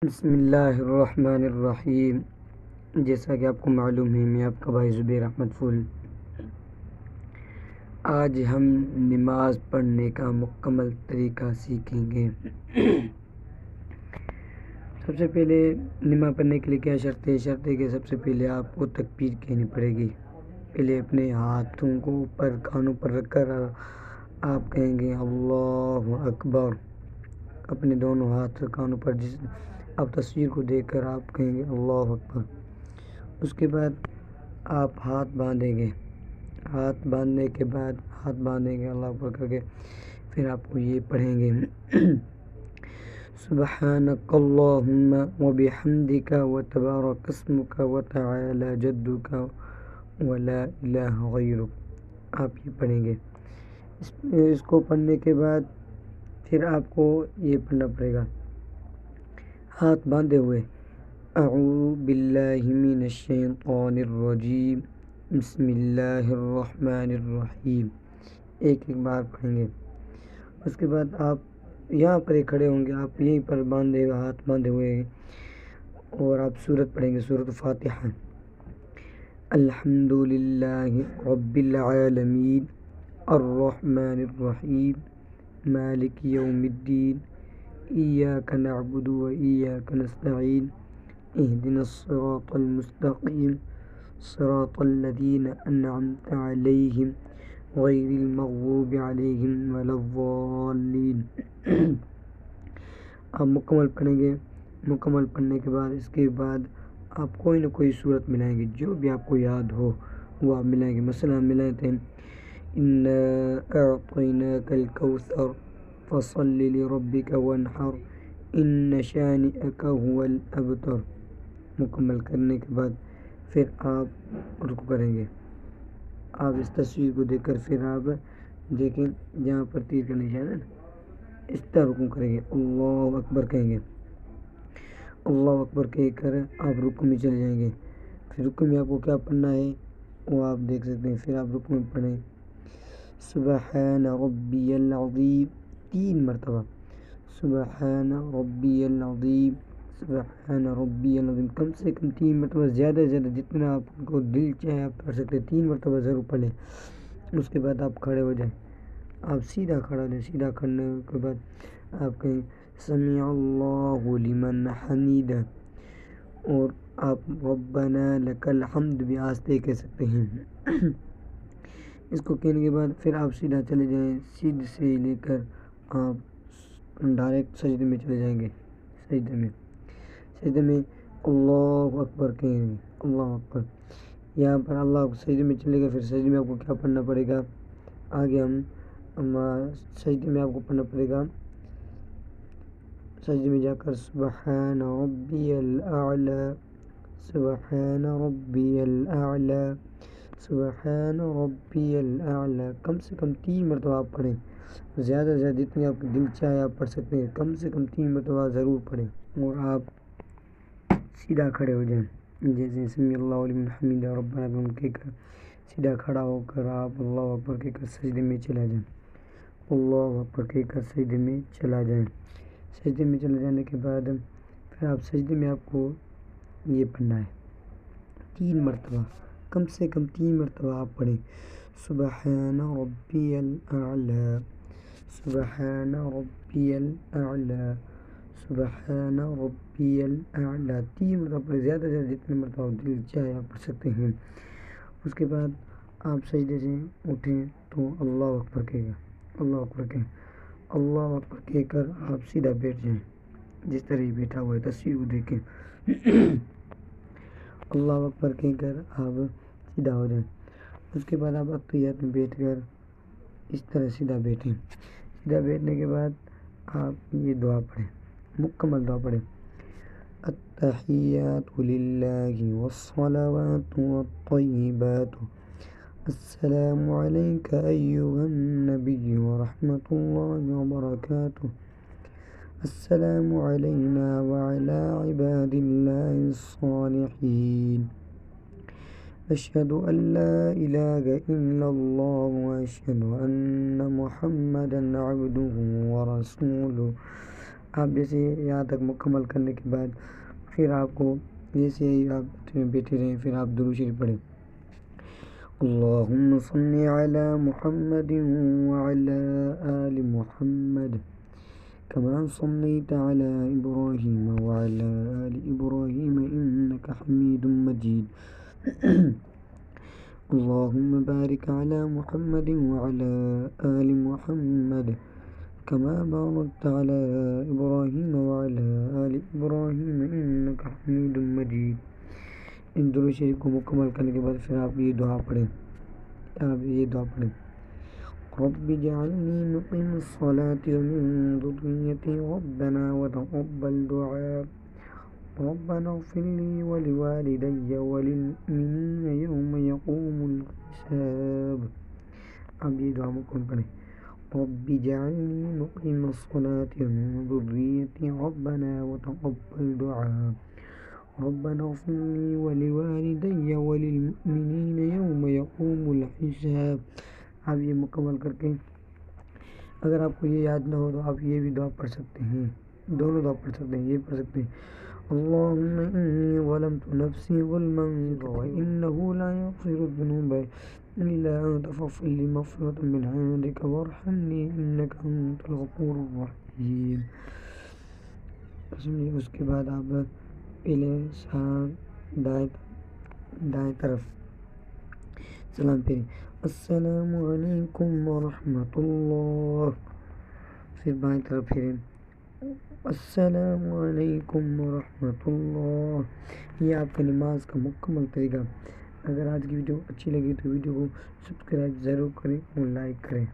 بسم اللہ الرحمن الرحیم۔ جیسا کہ آپ کو معلوم ہے، میں آپ کا بھائی زبیر احمد فل آج ہم نماز پڑھنے کا مکمل طریقہ سیکھیں گے۔ سب سے پہلے نماز پڑھنے کے لیے کیا شرط ہے؟ شرط ہے کہ سب سے پہلے آپ کو تکبیر کہنی پڑے گی۔ پہلے اپنے ہاتھوں کو اوپر کانوں پر رکھ کر آپ کہیں گے اللہ اکبر۔ اپنے دونوں ہاتھ کانوں پر آپ تصویر کو دیکھ کر آپ کہیں گے اللہ اکبر۔ اس کے بعد آپ ہاتھ باندھیں گے۔ ہاتھ باندھنے کے بعد اللہ اکبر کر کے پھر آپ کو یہ پڑھیں گے سبحانک اللہم وبحمدک وتبارک اسمک وتعالی جدک ولا الہ غیرک۔ آپ یہ پڑھیں گے۔ اس کو پڑھنے کے بعد پھر آپ کو یہ پڑھنا پڑے گا ہاتھ باندھے ہوئے اعوذ باللہ من الشیطان الرجیم بسم اللہ الرحمن الرحیم ایک بار پڑھیں گے۔ اس کے بعد آپ یہاں پر کھڑے ہوں گے، آپ یہیں پر ہاتھ باندھے ہوئے ہیں اور آپ سورت پڑھیں گے، سورت فاتحہ۔ الحمد للہ رب العالمین الرحمن الرحیم مالک یوم الدین ایاک نعبد و ایاک نستعین اہدنا الصراط المستقیم صراط الذین انعمت علیہم غیر المغضوب علیہم ولا الضالین۔ آپ مکمل پڑھیں گے۔ مکمل پڑھنے کے بعد اس کے بعد آپ کوئی نہ کوئی صورت ملائیں گے، جو بھی آپ کو یاد ہو وہ آپ ملائیں گے۔ مثلا ملائے تھے انا اعطیناک الکوثر فصل لربک وانحر ان شانئک هو الابتر۔ مکمل کرنے کے بعد پھر آپ رکوع کریں گے۔ آپ اس تصویر کو دیکھ کر پھر آپ دیکھیں جہاں پر تیر کا نشان ہے نا، اس طرح رکوع کریں گے، اللہ اکبر کہیں گے۔ اللہ اکبر کہہ کر آپ رکوع میں چلے جائیں گے۔ پھر رکوع میں آپ کو کیا پڑھنا ہے وہ آپ دیکھ سکتے ہیں۔ پھر آپ رکوع میں پڑھیں سبحان ربی العظیم 3 مرتبہ، سبحان ربی العظیم، سبحان ربی العظیم، کم سے کم 3 مرتبہ، زیادہ سے زیادہ جتنا آپ کو دل چاہے آپ پڑھ سکتے ہیں، 3 مرتبہ ضرور پڑھ لیں۔ اس کے بعد آپ کھڑے ہو جائیں، آپ سیدھا کھڑا ہو جائیں۔ سیدھا کھڑنے کے بعد آپ کہیں سمیع اللہ لمن حمیدہ، اور آپ ربنا لک الحمد بھی آہستہ کہہ سکتے ہیں۔ اس کو کہنے کے بعد پھر آپ سیدھا چلے جائیں، سیدھ سے لے کر آپ ڈائریکٹ سجدے میں چلے جائیں گے۔ سجدے میں اللہ اکبر کہیں گے، اللہ اکبر۔ یہاں پر اللہ سجدے میں چلے گا، پھر سجدے میں آپ کو کیا پڑھنا پڑے گا؟ آگے ہم سجدے میں آپ کو پڑھنا پڑے گا، سجدے میں جا کر سبحان ربی الاعلی، سبحان ربی الاعلی، سبحان ربی الاعلی، کم سے کم 3 مرتبہ آپ پڑھیں۔ زیادہ سے زیادہ جتنی آپ کی دل چاہے آپ پڑھ سکتے ہیں، کم سے کم 3 مرتبہ ضرور پڑھیں۔ اور آپ سیدھا کھڑے ہو جائیں، جیسے سمیع اللہ لمن حمیدہ ربنا لک کہہ کر سیدھا کھڑا ہو کر آپ اللہ اکبر کہہ کر سجدے میں چلا جائیں، اللہ اکبر کہہ کر سجدے میں چلا جائیں۔ سجدے میں چلے جانے کے بعد پھر آپ سجدے میں آپ کو یہ پڑھنا ہے 3 مرتبہ، کم سے کم 3 مرتبہ آپ پڑھیں سبحان ربی الاعلی، سبحان ربی الاعلی، سبحان ربی الاعلی، 3 مرتبہ پڑھیں، زیادہ سے زیادہ جتنے مرتبہ دل چاہے آپ پڑھ سکتے ہیں۔ اس کے بعد آپ سجدے سے اٹھیں تو اللہ اکبر کہے گا، اللہ اکبر کہیں، اللہ اکبر کہہ کر آپ سیدھا بیٹھ جائیں، جس طرح ہی بیٹھا ہوا ہے تصویر کو دیکھیں۔ اللہ اکبر کہہ کر آپ سیدھا ہو جائیں۔ اس کے بعد آپ اتحیات میں بیٹھ کر اس طرح سیدھا بیٹھیں۔ سیدھا بیٹھنے کے بعد آپ یہ دعا پڑھیں، مکمل دعا پڑھیں التحیات للہ والصلوات والطیبات السلام علیک ایہا النبی ورحمۃ اللہ وبرکاتہ السلام علینا وعلی عباد اللہ الصالحین اشہد ان لا الہ الا اللہ واشہد ان محمدا عبدہ ورسولہ آپ جیسے یہاں تک مکمل کرنے کے بعد پھر آپ کو جیسے ہی آپ بیٹھے رہیں پھر آپ درود شریف پڑھیں۔ اللہم صلی علی محمد وعلی آل محمد كما صليت على إبراهيم وعلى آل إبراهيم إنك حميد مجيد اللهم بارك على محمد وعلى آل محمد كما باركت على إبراهيم وعلى آل إبراهيم إنك حميد مجيد۔ ان درود شریف کو مکمل کرنے کے بعد پھر آپ یہ دعا پڑھیں، رب اجعلني مقيم الصلاة ومن ذريتي ربنا وتقبل دعاء ربنا اغفر لي ولوالدي وللمؤمنين يوم يقوم الحساب۔ اب یہ دعا مکمل کریں، رب اجعلني مقيم الصلاة ومن ذريتي ربنا وتقبل دعاء ربنا اغفر لي ولوالدي وللمؤمنين يوم يقوم الحساب۔ آپ یہ مکمل کر کے اگر آپ کو یہ یاد نہ ہو تو آپ یہ بھی دعا پڑھ سکتے ہیں، دونوں دعا پڑھ سکتے ہیں، یہ پڑھ سکتے ہیں اللہم انی ظلمت نفسی ظلما وانہ لا یغفر الذنوب الا انت فاغفر لی مغفرۃ من عندک وارحمنی انک انت الغفور الرحیم۔ اس کے بعد آپ پہلے دائیں طرف سلام پھیریں، السلام علیکم ورحمۃ اللہ، پھر بائیں طرف پھیریں، السلام علیکم ورحمۃ اللہ۔ یہ آپ کا نماز کا مکمل طریقہ۔ اگر آج کی ویڈیو اچھی لگی تو ویڈیو کو سبسکرائب ضرور کریں اور لائک کریں۔